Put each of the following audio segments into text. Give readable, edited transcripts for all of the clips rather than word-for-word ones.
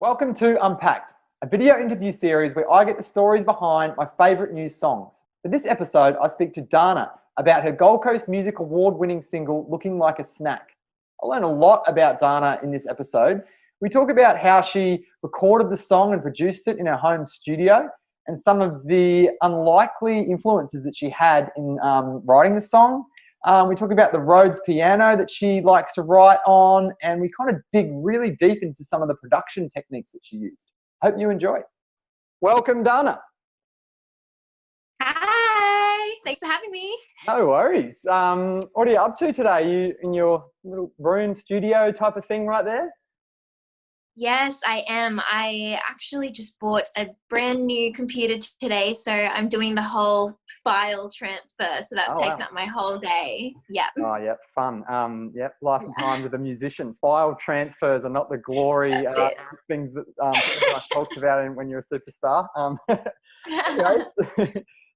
Welcome to Unpacked, a video interview series where I get the stories behind my favourite new songs. For this episode, I speak to Dana about her Gold Coast Music Award-winning single, Looking Like a Snack. I learned a lot about Dana in this episode. We talk about how she recorded the song and produced it in her home studio and some of the unlikely influences that she had in writing the song. We talk about the Rhodes piano that she likes to write on, and we kind of dig really deep into some of the production techniques that she used. Hope you enjoy. Welcome, Dana. Hi, thanks for having me. No worries. What are you up to today? Are you in your little room studio type of thing right there? Yes, I am. I actually just bought a brand new computer today, so I'm doing the whole file transfer. So that's taken up my whole day. Yep. Oh, yep, fun. Yep, life and times of a musician. File transfers are not the glory things that everyone talks about when you're a superstar. Anyways,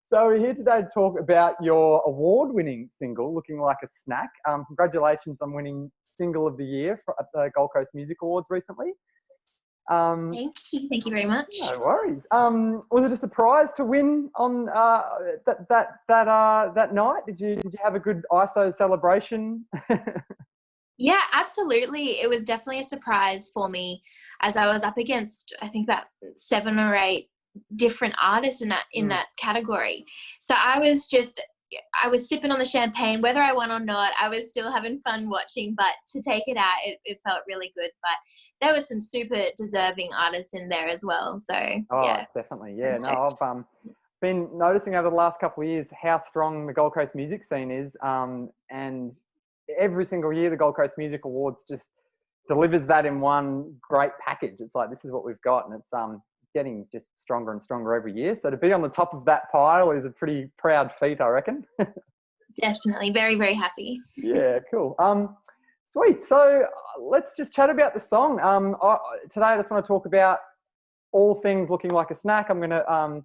so we're here today to talk about your award-winning single, Looking Like a Snack. Congratulations on winning Single of the Year at the Gold Coast Music Awards recently. Thank you. Thank you very much. No worries. Was it a surprise to win on that night? Did you have a good ISO celebration? Yeah, absolutely. It was definitely a surprise for me, as I was up against, I think, about 7 or 8 different artists in that category. So I was sipping on the champagne, whether I won or not. I was still having fun watching, but to take it out, it felt really good. But there were some super deserving artists in there as well. So yeah, definitely, yeah. No, I've been noticing over the last couple of years how strong the Gold Coast music scene is, and every single year the Gold Coast Music Awards just delivers that in one great package. It's like, this is what we've got, and it's getting just stronger and stronger every year. So to be on the top of that pile is a pretty proud feat, I reckon. Definitely. Very, very happy. Yeah, cool. Sweet. So let's just chat about the song. Today I just want to talk about all things Looking Like a Snack. I'm going to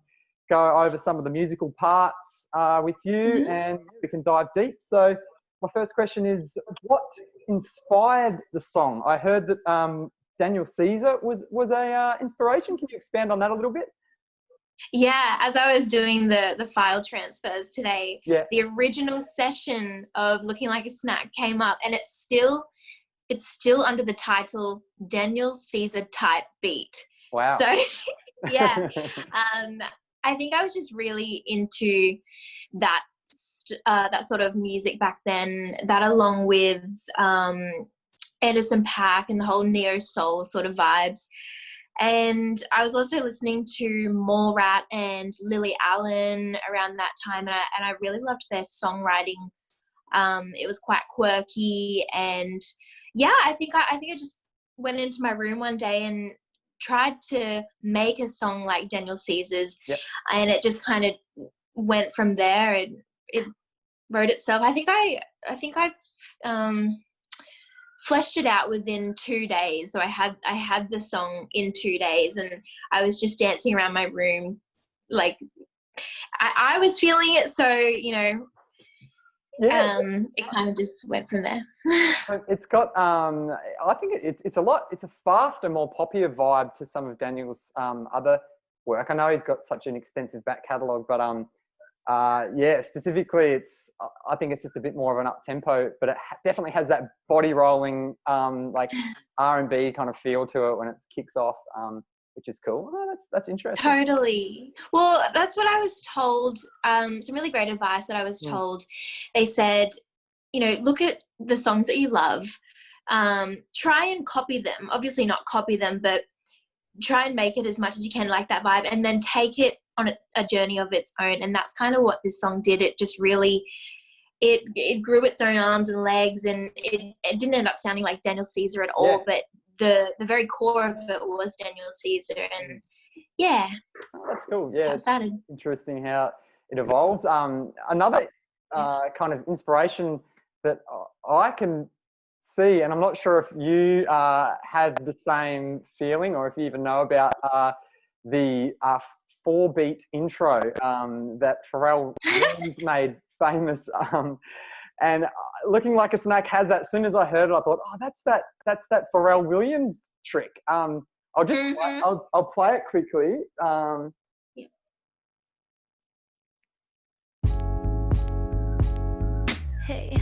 go over some of the musical parts with you, and we can dive deep. So my first question is, what inspired the song? I heard that Daniel Caesar was a inspiration. Can you expand on that a little bit? Yeah, as I was doing the file transfers today, the original session of Looking Like a Snack came up, and it's still under the title Daniel Caesar Type Beat. Wow. So yeah, I think I was just really into that sort of music back then. That, along with Edison Pack and the whole neo soul sort of vibes. And I was also listening to Rat and Lily Allen around that time, and I really loved their songwriting. It was quite quirky, and yeah, I think I just went into my room one day and tried to make a song like Daniel Caesar's, and it just kind of went from there. It wrote itself. I think I fleshed it out within 2 days. So I had the song in 2 days, and I was just dancing around my room. Like I was feeling it. So, it kind of just went from there. It's got, I think it's a faster, more poppier vibe to some of Daniel's other work. I know he's got such an extensive back catalogue, but specifically I think it's just a bit more of an up-tempo, but it definitely has that body rolling, like R&B kind of feel to it when it kicks off, which is cool. Oh, that's interesting. Totally. Well, that's what I was told. Some really great advice that I was told. They said, look at the songs that you love, try and copy them. Obviously not copy them, but try and make it as much as you can like that vibe, and then take it on a journey of its own. And that's kind of what this song did. It just really, it grew its own arms and legs, and it didn't end up sounding like Daniel Caesar at all, but the very core of it was Daniel Caesar. And yeah. Oh, that's cool. Yeah, that's how it started. Interesting how it evolves. Another kind of inspiration that I can see, and I'm not sure if you had the same feeling or if you even know about the 4-beat intro that Pharrell Williams made famous. And Looking Like a Snack has that. As soon as I heard it, I thought, oh, that's that Pharrell Williams trick. I'll just Mhm. I'll play it quickly. Hey.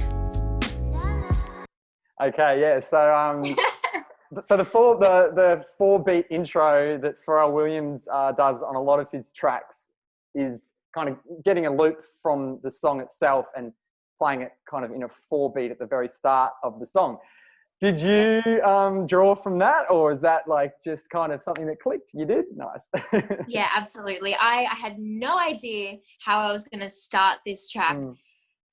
Okay, yeah. So the four beat intro that Pharrell Williams does on a lot of his tracks is kind of getting a loop from the song itself and playing it kind of in a 4 beat at the very start of the song. Did you draw from that, or is that like just kind of something that clicked? You did? Nice. Yeah, absolutely. I had no idea how I was going to start this track.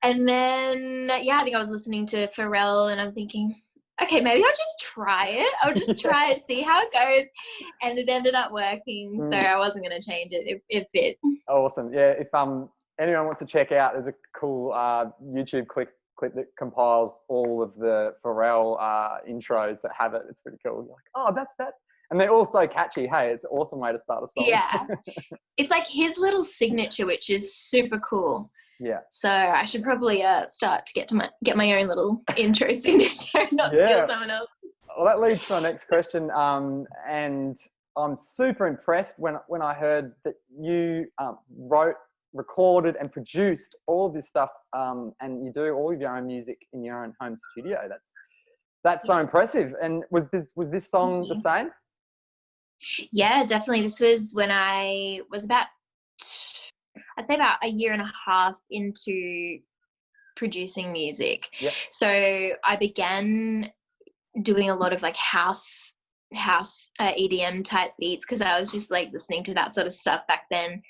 And then, yeah, I think I was listening to Pharrell and I'm thinking, okay, maybe I'll just try it. I'll just try it, see how it goes. And it ended up working. So I wasn't going to change it. It fit. Awesome. Yeah. If anyone wants to check out, there's a cool YouTube clip that compiles all of the Pharrell intros that have it. It's pretty cool. You're like, oh, that's that. And they're all so catchy. Hey, it's an awesome way to start a song. Yeah. It's like his little signature, which is super cool. Yeah. So I should probably start to get my own little intro signature, not steal someone else. Well, that leads to our next question. And I'm super impressed when I heard that you wrote, recorded, and produced all this stuff, and you do all of your own music in your own home studio. That's so impressive. And was this song the same? Yeah, definitely. This was when I was I'd say about a year and a half into producing music. Yep. So I began doing a lot of like house EDM type beats because I was just like listening to that sort of stuff back then.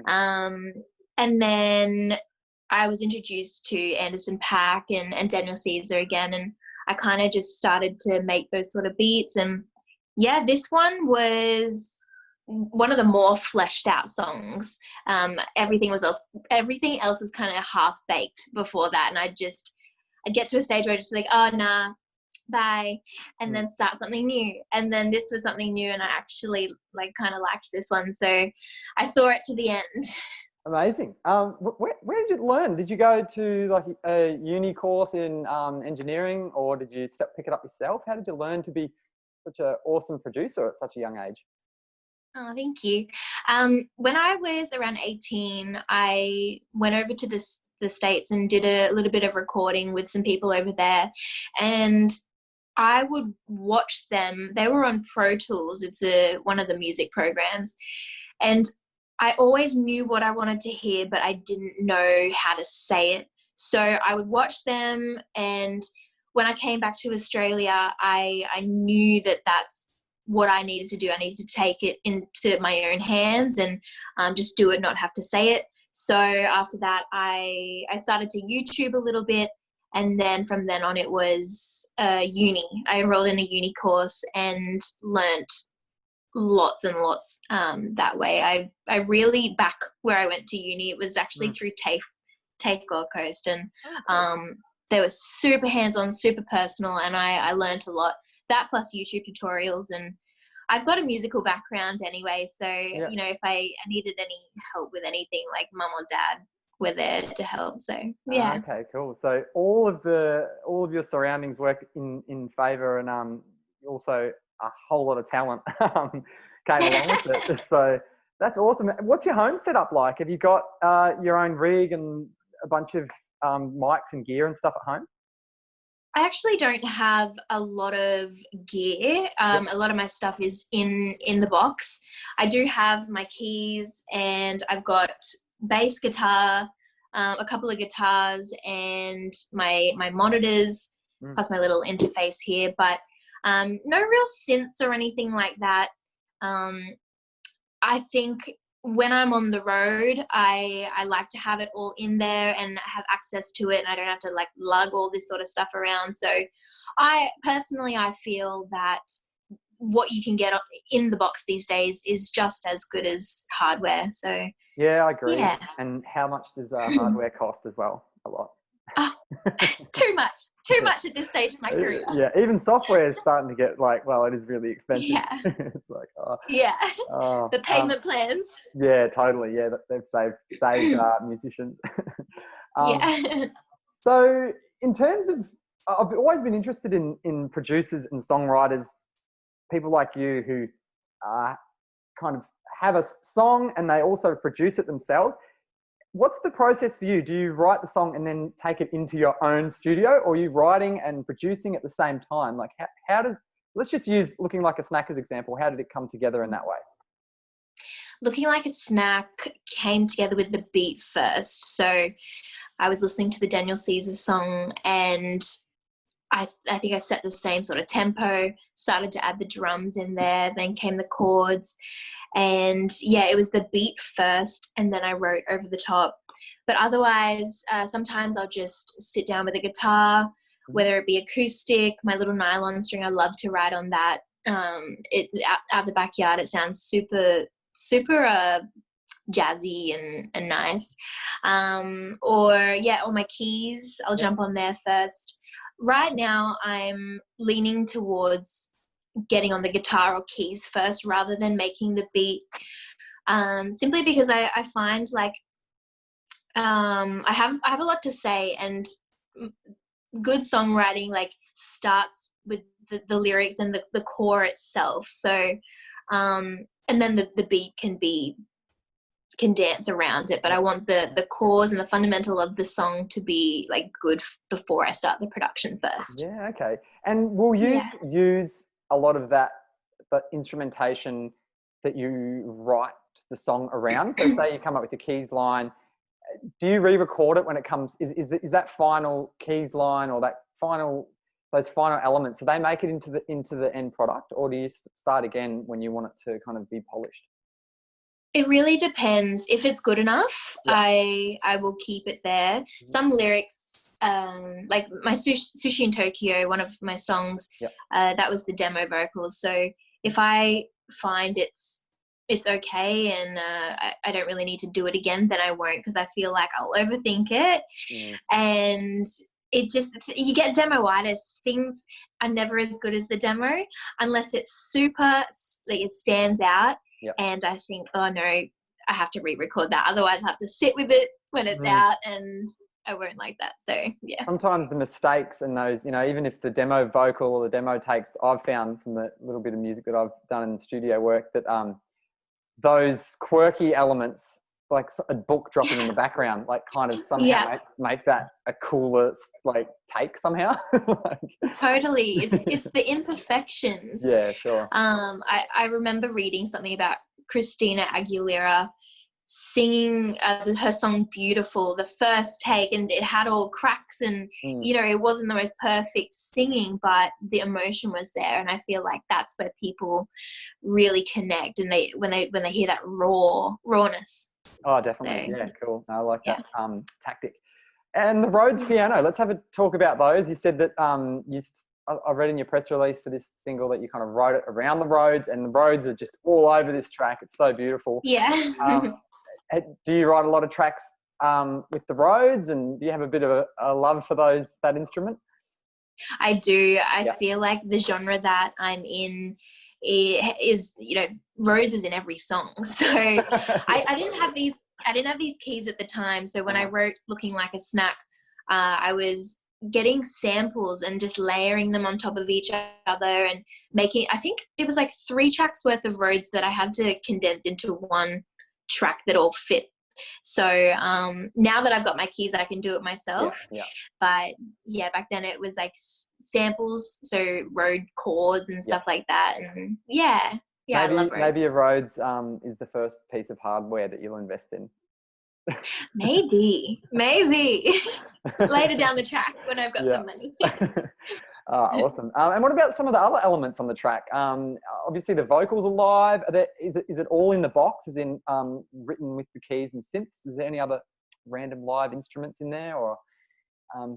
And then I was introduced to Anderson .Paak and Daniel Caesar again, and I kind of just started to make those sort of beats. And yeah, this one was one of the more fleshed out songs. Everything else was kind of half baked before that, and I'd get to a stage where I'd just be like, oh nah, bye, and then start something new. And then this was something new, and I actually like kind of liked this one, so I saw it to the end. Amazing. Where did you learn? Did you go to like a uni course in engineering, or did you pick it up yourself? How did you learn to be such an awesome producer at such a young age? Oh, thank you. When I was around 18, I went over to the States and did a little bit of recording with some people over there. And I would watch them. They were on Pro Tools. It's one of the music programs. And I always knew what I wanted to hear, but I didn't know how to say it. So I would watch them. And when I came back to Australia, I knew that that's what I needed to do. I needed to take it into my own hands and just do it, not have to say it. So after that, I started to YouTube a little bit. And then from then on, it was uni. I enrolled in a uni course and learnt lots and lots that way. I really, back where I went to uni, it was actually through TAFE Gold Coast. And they were super hands-on, super personal, and I learnt a lot. That plus YouTube tutorials, and I've got a musical background anyway, so you know, if I needed any help with anything, like mum or dad were there to help. So yeah. Okay, cool. So all of your surroundings work in favour, and also a whole lot of talent came along with it. So that's awesome. What's your home setup like? Have you got your own rig and a bunch of mics and gear and stuff at home? I actually don't have a lot of gear. A lot of my stuff is in the box. I do have my keys, and I've got bass guitar, a couple of guitars, and my monitors, plus my little interface here. But no real synths or anything like that. I think when I'm on the road, I like to have it all in there and have access to it, and I don't have to like lug all this sort of stuff around. So I feel that what you can get in the box these days is just as good as hardware. So yeah, I agree. Yeah. And how much does hardware cost as well? A lot. Oh, too much at this stage of my career. Yeah, even software is starting to get like, well, it is really expensive. Yeah. It's like, the payment plans. Yeah, totally. Yeah, they've saved musicians. Yeah. So in terms of, I've always been interested in producers and songwriters, people like you who kind of have a song and they also produce it themselves. What's the process for you? Do you write the song and then take it into your own studio, or are you writing and producing at the same time? Like how does, let's just use Looking Like a Snack as example. How did it come together in that way? Looking Like a Snack came together with the beat first. So I was listening to the Daniel Caesar song and I think I set the same sort of tempo, started to add the drums in there, then came the chords. And yeah, it was the beat first and then I wrote over the top. But otherwise, sometimes I'll just sit down with a guitar, whether it be acoustic, my little nylon string, I love to write on that. Out the backyard, it sounds super jazzy and nice. Or my keys, I'll jump on there first. Right now, I'm leaning towards getting on the guitar or keys first rather than making the beat, simply because I find like I have a lot to say, and good songwriting like starts with the lyrics and the core itself. So and then the beat can dance around it, but I want the cause and the fundamental of the song to be like good before I start the production first. Yeah, okay. And will you use a lot of that, the instrumentation that you write the song around? So say you come up with the keys line, do you re-record it when it comes, is that final keys line or those final elements, do they make it into the end product, or do you start again when you want it to kind of be polished? It really depends. If it's good enough, I will keep it there. Some lyrics, like my Sushi in Tokyo, one of my songs, that was the demo vocals. So if I find it's okay and I don't really need to do it again, then I won't, because I feel like I'll overthink it. And it just, you get demo-itis. Things are never as good as the demo unless it's super, like it stands out. And I think, oh no, I have to re-record that. Otherwise I have to sit with it when it's out, and I won't like that. So yeah. Sometimes the mistakes and those, even if the demo vocal or the demo takes, I've found from the little bit of music that I've done in studio work that those quirky elements, like a book dropping in the background, like kind of somehow make that a cooler like take somehow. Totally. It's the imperfections. Yeah, sure. I remember reading something about Christina Aguilera singing her song Beautiful, the first take, and it had all cracks and it wasn't the most perfect singing, but the emotion was there. And I feel like that's where people really connect, and when they hear that rawness. Oh, definitely. So, yeah, cool. I like that tactic. And the Rhodes piano, let's have a talk about those. You said that I read in your press release for this single that you kind of wrote it around the Rhodes, and the Rhodes are just all over this track. It's so beautiful. Yeah. Do you write a lot of tracks with the Rhodes, and do you have a bit of a love for that instrument? I do. I feel like the genre that I'm in is, Rhodes is in every song. So I didn't have these keys at the time. So when I wrote Looking Like a Snack, I was getting samples and just layering them on top of each other and making, I think it was like 3 tracks worth of Rhodes that I had to condense into one track that all fit. So now that I've got my keys, I can do it myself. But back then it was like samples, so Rhodes chords and stuff like that. And maybe, I love Rhodes. Maybe a Rhodes is the first piece of hardware that you'll invest in. Maybe later down the track when I've got some money. Awesome. And what about some of the other elements on the track? Obviously the vocals are live. Is it all in the box, as in written with the keys and synths? Is there any other random live instruments in there, or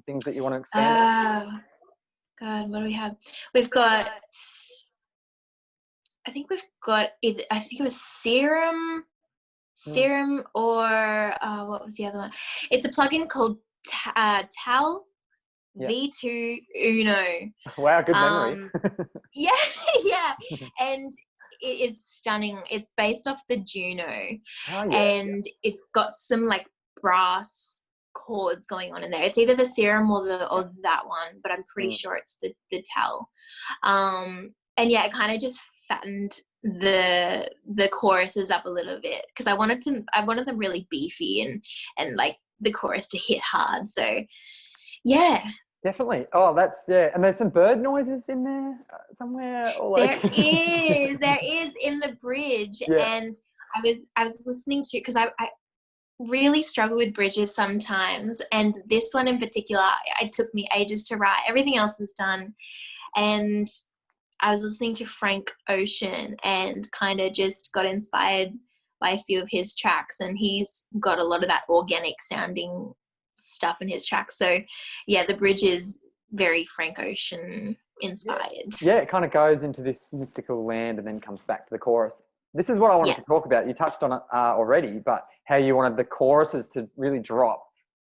things that you want to expand on? God, what do we have? We've got, I think it was Serum or what was the other one? It's a plugin called Tal V2 Uno. Wow, good memory. yeah. And it is stunning. It's based off the Juno. And it's got some like brass chords going on in there. It's either the Serum or that one, but I'm pretty sure it's the Tal. And it kind of just fattened the choruses up a little bit, because I wanted them really beefy and like the chorus to hit hard. So yeah. Definitely. Oh, that's, yeah. And there's some bird noises in there somewhere. Or like... There is in the bridge. Yeah. And I was listening to, because I really struggle with bridges sometimes. And this one in particular, it took me ages to write. Everything else was done. And I was listening to Frank Ocean and kind of just got inspired by a few of his tracks. And he's got a lot of that organic sounding stuff in his tracks. So yeah, the bridge is very Frank Ocean inspired. Yeah, it kind of goes into this mystical land and then comes back to the chorus. This is what I wanted to talk about. You touched on it already, but how you wanted the choruses to really drop.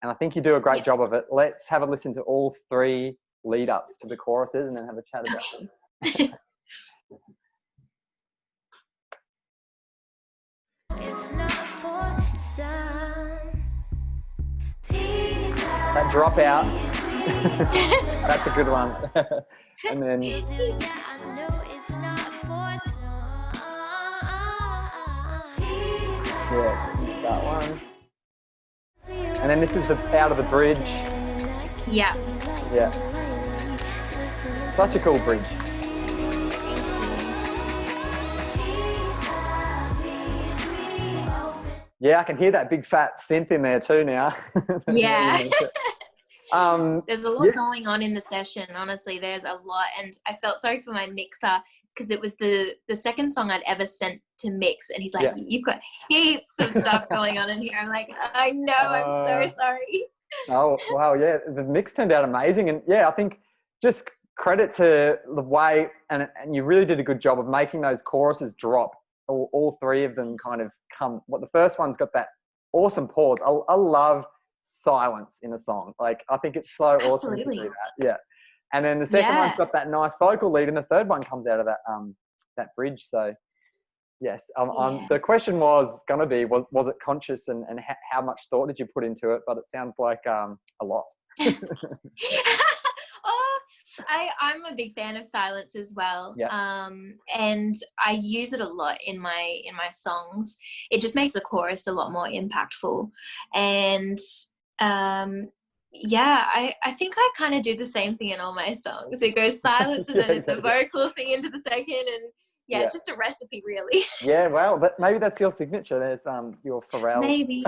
And I think you do a great job of it. Let's have a listen to all 3 lead ups to the choruses and then have a chat about them. It's not for some. That drop out, that's a good one. And then that one. And then this is the out of the bridge. Yeah. Yeah. Such a cool bridge. Yeah, I can hear that big fat synth in there too now. Yeah. There's a lot going on in the session. Honestly, there's a lot. And I felt sorry for my mixer, because it was the second song I'd ever sent to mix. And he's like, you've got heaps of stuff going on in here. I'm like, I know, I'm so sorry. Oh, wow. Yeah. The mix turned out amazing. And yeah, I think just credit to the way, and you really did a good job of making those choruses drop. All 3 of them kind of come. What the first one's got that awesome pause. I love silence in a song. Like, I think it's so awesome to do that. Yeah. And then the second one's got that nice vocal lead, and the third one comes out of that bridge. So yes, the question was going to be, was it conscious, and how much thought did you put into it? But it sounds like a lot. I'm a big fan of silence as well. Yeah. And I use it a lot in my songs. It just makes the chorus a lot more impactful. And I think I kind of do the same thing in all my songs. It goes silence and then it's a vocal thing into the second, and it's just a recipe, really. Yeah, well, maybe that's your signature. There's your Pharrell. Maybe.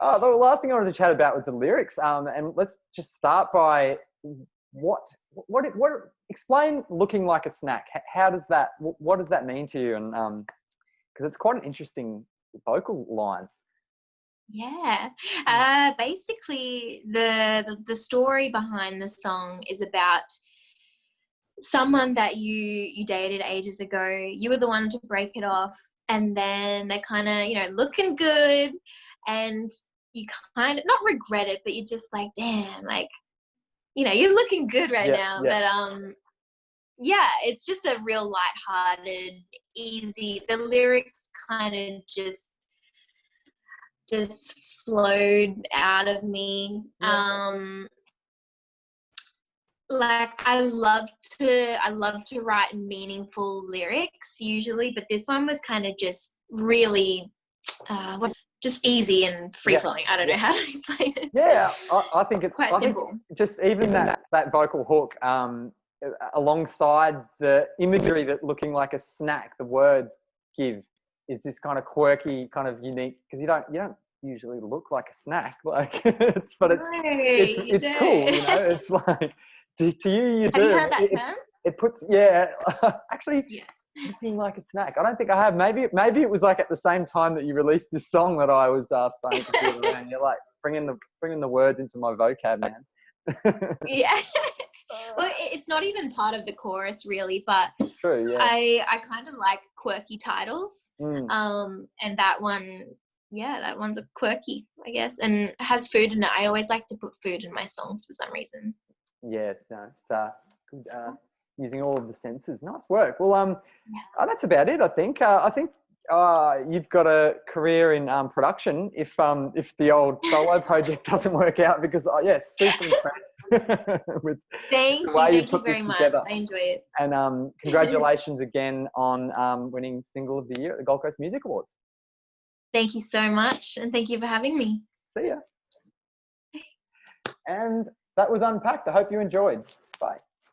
The last thing I wanted to chat about was the lyrics. And let's just start by what explain looking like a snack. What does that mean to you? And because it's quite an interesting vocal line. Yeah. Basically the story behind the song is about someone that you dated ages ago. You were the one to break it off, and then they're kind of, looking good, and you kind of not regret it, but you're just like, damn, like, you're looking good right now. Yeah. But it's just a real lighthearted, easy. The lyrics kind of just flowed out of me. Like I love to write meaningful lyrics usually, but this one was kind of just really just easy and free flowing. I don't know how to explain it. Yeah, I think it's quite simple. Just even that vocal hook, alongside the imagery that looking like a snack, the words give, is this kind of quirky, kind of unique, because you don't usually look like a snack, like it's cool, It's like to you have do. You heard that term? It puts actually. Yeah. Looking like a snack. I don't think I have. Maybe it was like at the same time that you released this song that I was starting to feel around. You're like bringing the words into my vocab, man. Yeah. Well, it's not even part of the chorus really, but true. Yeah. I kind of like quirky titles. And that one's a quirky, I guess, and has food in it. I always like to put food in my songs for some reason. Yeah. No. It's good. Using all of the senses. Nice work. Well, that's about it. I think you've got a career in production if the old solo project doesn't work out, because super impressed. with Thank the you. way you Thank you put this very much. together. I enjoy it. And congratulations again on winning Single of the Year at the Gold Coast Music Awards. Thank you so much. And thank you for having me. See ya. And that was Unpacked. I hope you enjoyed.